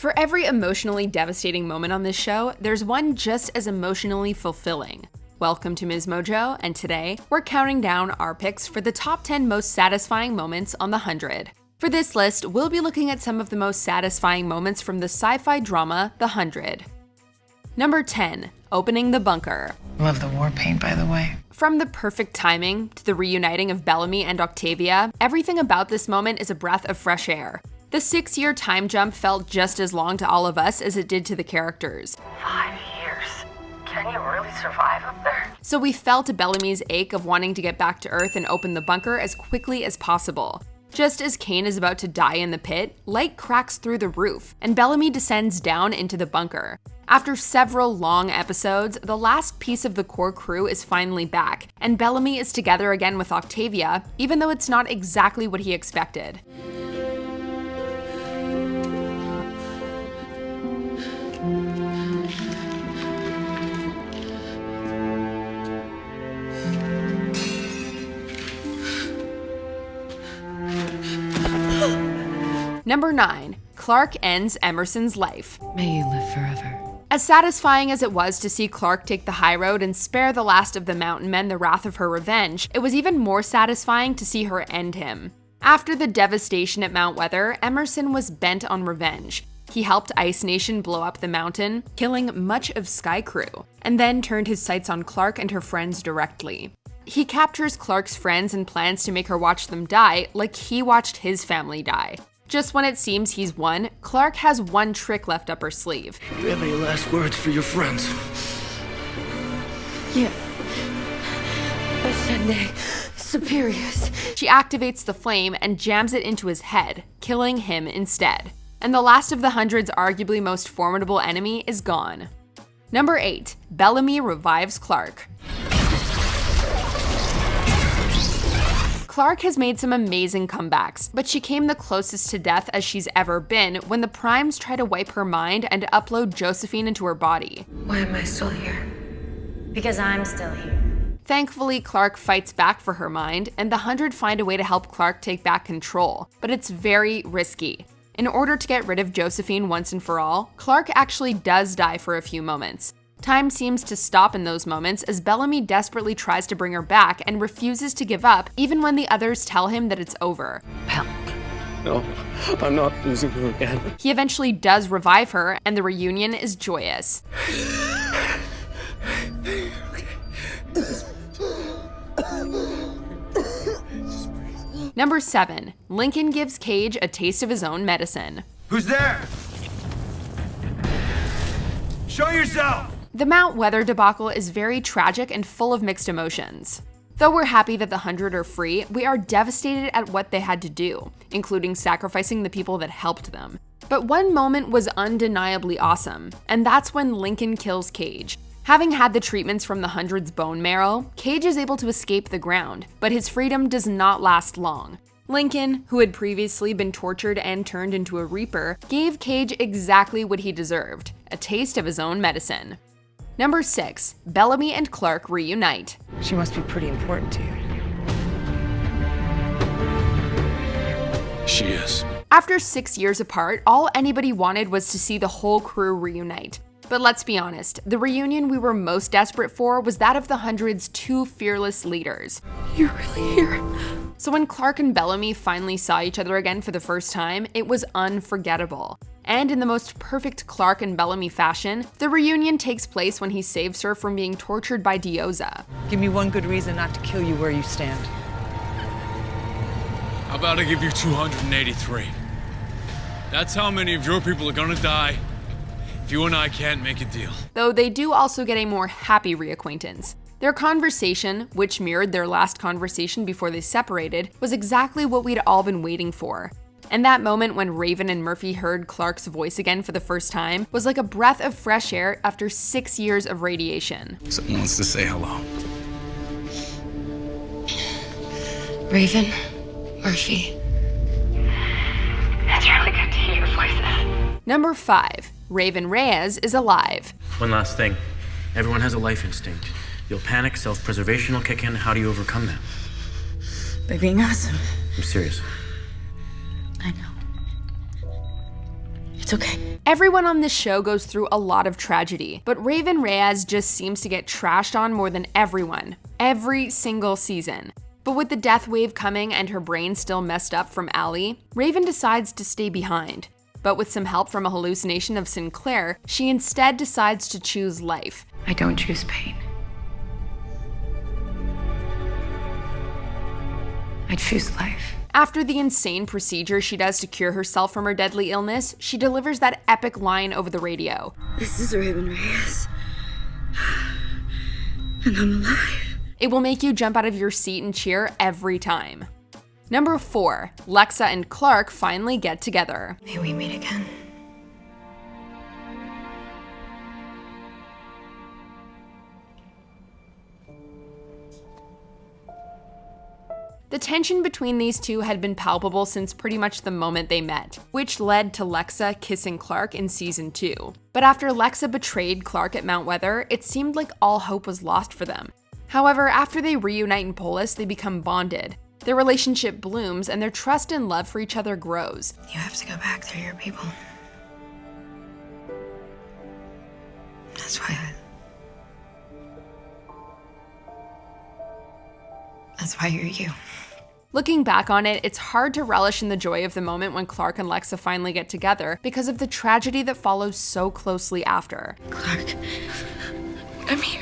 For every emotionally devastating moment on this show, there's one just as emotionally fulfilling. Welcome to MsMojo, and today, we're counting down our picks for the top 10 most satisfying moments on the 100. For this list, we'll be looking at some of the most satisfying moments from the sci-fi drama, The 100. Number 10, opening the bunker. Love the war paint, by the way. From the perfect timing to the reuniting of Bellamy and Octavia, everything about this moment is a breath of fresh air. The 6-year time jump felt just as long to all of us as it did to the characters. 5 years. Can you really survive up there? So we felt Bellamy's ache of wanting to get back to Earth and open the bunker as quickly as possible. Just as Kane is about to die in the pit, light cracks through the roof, and Bellamy descends down into the bunker. After several long episodes, the last piece of the core crew is finally back, and Bellamy is together again with Octavia, even though it's not exactly what he expected. Number 9, Clarke ends Emerson's life. May you live forever. As satisfying as it was to see Clarke take the high road and spare the last of the mountain men the wrath of her revenge, it was even more satisfying to see her end him. After the devastation at Mount Weather, Emerson was bent on revenge. He helped Ice Nation blow up the mountain, killing much of Sky Crew, and then turned his sights on Clarke and her friends directly. He captures Clarke's friends and plans to make her watch them die like he watched his family die. Just when it seems he's won, Clarke has one trick left up her sleeve. Do you have any last words for your friends? Yeah. Ascending superiors. She activates the flame and jams it into his head, killing him instead. And the last of the 100's arguably most formidable enemy is gone. Number 8, Bellamy revives Clarke. Clarke has made some amazing comebacks, but she came the closest to death as she's ever been when the Primes try to wipe her mind and upload Josephine into her body. Why am I still here? Because I'm still here. Thankfully, Clarke fights back for her mind, and the 100 find a way to help Clarke take back control, but it's very risky. In order to get rid of Josephine once and for all, Clarke actually does die for a few moments. Time seems to stop in those moments as Bellamy desperately tries to bring her back and refuses to give up even when the others tell him that it's over. Help. No, I'm not losing her again. He eventually does revive her, and the reunion is joyous. Number 7, Lincoln gives Cage a taste of his own medicine. Who's there? Show yourself! The Mount Weather debacle is very tragic and full of mixed emotions. Though we're happy that the 100 are free, we are devastated at what they had to do, including sacrificing the people that helped them. But one moment was undeniably awesome, and that's when Lincoln kills Cage. Having had the treatments from the 100's bone marrow, Cage is able to escape the ground, but his freedom does not last long. Lincoln, who had previously been tortured and turned into a Reaper, gave Cage exactly what he deserved, a taste of his own medicine. Number 6, Bellamy and Clarke reunite. She must be pretty important to you. She is. After 6 years apart, all anybody wanted was to see the whole crew reunite. But let's be honest, the reunion we were most desperate for was that of the 100's two fearless leaders. You're really here. So when Clarke and Bellamy finally saw each other again for the first time, it was unforgettable. And in the most perfect Clarke and Bellamy fashion, the reunion takes place when he saves her from being tortured by Dioza. Give me one good reason not to kill you where you stand. How about I give you 283? That's how many of your people are gonna die if you and I can't make a deal. Though they do also get a more happy reacquaintance. Their conversation, which mirrored their last conversation before they separated, was exactly what we'd all been waiting for. And that moment when Raven and Murphy heard Clarke's voice again for the first time was like a breath of fresh air after 6 years of radiation. Someone wants to say hello. Raven, Murphy. It's really good to hear your voices. Number 5, Raven Reyes is alive. One last thing. Everyone has a life instinct. You'll panic, self-preservation will kick in. How do you overcome that? By being awesome. I'm serious. I know. It's okay. Everyone on this show goes through a lot of tragedy, but Raven Reyes just seems to get trashed on more than everyone, every single season. But with the death wave coming and her brain still messed up from A.L.I.E, Raven decides to stay behind. But with some help from a hallucination of Sinclair, she instead decides to choose life. I don't choose pain. I choose life. After the insane procedure she does to cure herself from her deadly illness, she delivers that epic line over the radio. This is Raven Reyes. And I'm alive. It will make you jump out of your seat and cheer every time. Number 4, Lexa and Clarke finally get together. May we meet again. The tension between these two had been palpable since pretty much the moment they met, which led to Lexa kissing Clarke in season 2. But after Lexa betrayed Clarke at Mount Weather, it seemed like all hope was lost for them. However, after they reunite in Polis, they become bonded. Their relationship blooms and their trust and love for each other grows. You have to go back through your people. That's why you're you. Looking back on it, it's hard to relish in the joy of the moment when Clarke and Lexa finally get together because of the tragedy that follows so closely after. Clarke, I'm here.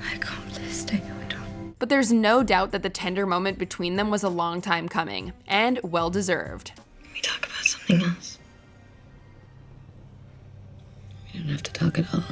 I accomplished it. But there's no doubt that the tender moment between them was a long time coming, and well-deserved. Can we talk about something else? We don't have to talk at all.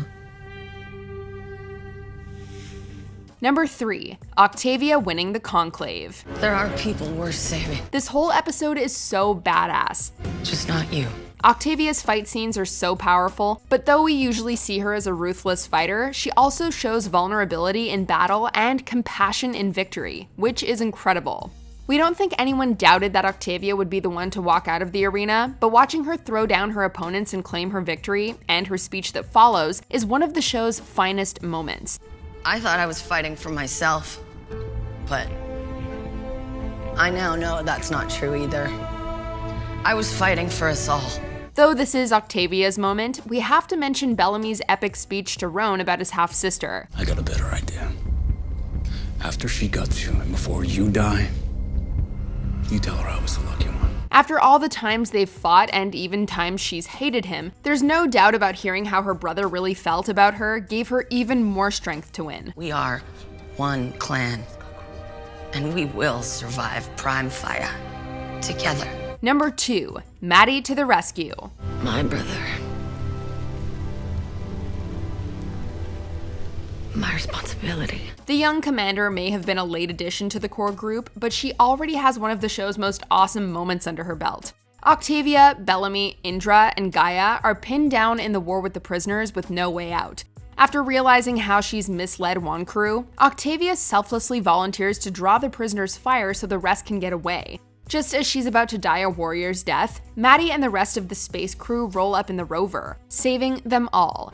Number 3, Octavia winning the Conclave. There are people worth saving. This whole episode is so badass. Just not you. Octavia's fight scenes are so powerful, but though we usually see her as a ruthless fighter, she also shows vulnerability in battle and compassion in victory, which is incredible. We don't think anyone doubted that Octavia would be the one to walk out of the arena, but watching her throw down her opponents and claim her victory, and her speech that follows, is one of the show's finest moments. I thought I was fighting for myself, but I now know that's not true either. I was fighting for us all. Though this is Octavia's moment, we have to mention Bellamy's epic speech to Roan about his half-sister. I got a better idea. After she guts you and before you die, you tell her I was the lucky one. After all the times they've fought and even times she's hated him, there's no doubt about hearing how her brother really felt about her gave her even more strength to win. We are one clan, and we will survive Prime Fire together. Number 2, Madi to the rescue. My brother. My responsibility. The young commander may have been a late addition to the core group, but she already has one of the show's most awesome moments under her belt. Octavia, Bellamy, Indra, and Gaia are pinned down in the war with the prisoners with no way out. After realizing how she's misled Wonkru, Octavia selflessly volunteers to draw the prisoners' fire so the rest can get away. Just as she's about to die a warrior's death, Madi and the rest of the space crew roll up in the rover, saving them all.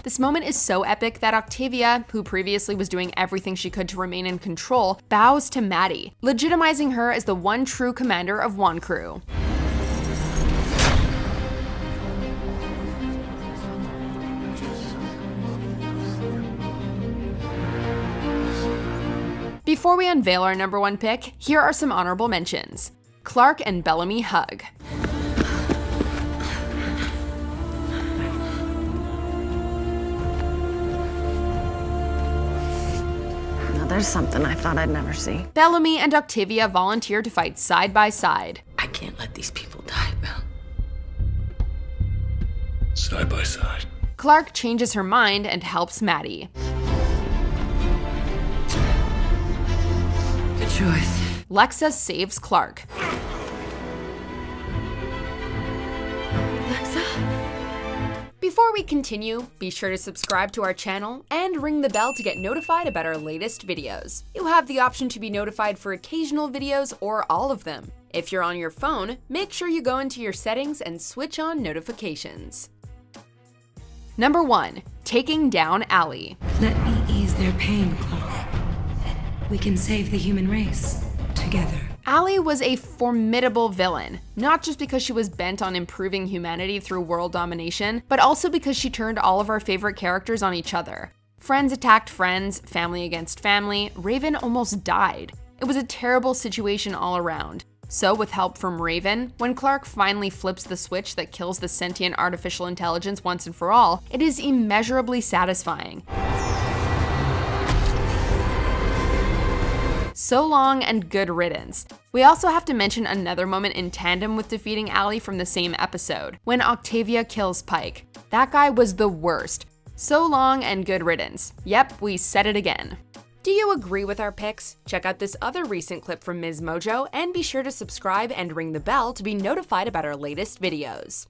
This moment is so epic that Octavia, who previously was doing everything she could to remain in control, bows to Madi, legitimizing her as the one true commander of Wonkru. Before we unveil our number 1 pick, here are some honorable mentions. Clarke and Bellamy hug. Now there's something I thought I'd never see. Bellamy and Octavia volunteer to fight side by side. I can't let these people die, Belle. Side by side. Clarke changes her mind and helps Madi. Good choice. Lexa saves Clarke. Lexa? Before we continue, be sure to subscribe to our channel and ring the bell to get notified about our latest videos. You have the option to be notified for occasional videos or all of them. If you're on your phone, make sure you go into your settings and switch on notifications. Number 1, taking down A.L.I.E. Let me ease their pain, Clarke. We can save the human race together. A.L.I.E was a formidable villain, not just because she was bent on improving humanity through world domination, but also because she turned all of our favorite characters on each other. Friends attacked friends, family against family, Raven almost died. It was a terrible situation all around. So with help from Raven, when Clarke finally flips the switch that kills the sentient artificial intelligence once and for all, it is immeasurably satisfying. So long and good riddance. We also have to mention another moment in tandem with defeating A.L.I.E from the same episode, when Octavia kills Pike. That guy was the worst. So long and good riddance. Yep, we said it again. Do you agree with our picks? Check out this other recent clip from MsMojo and be sure to subscribe and ring the bell to be notified about our latest videos.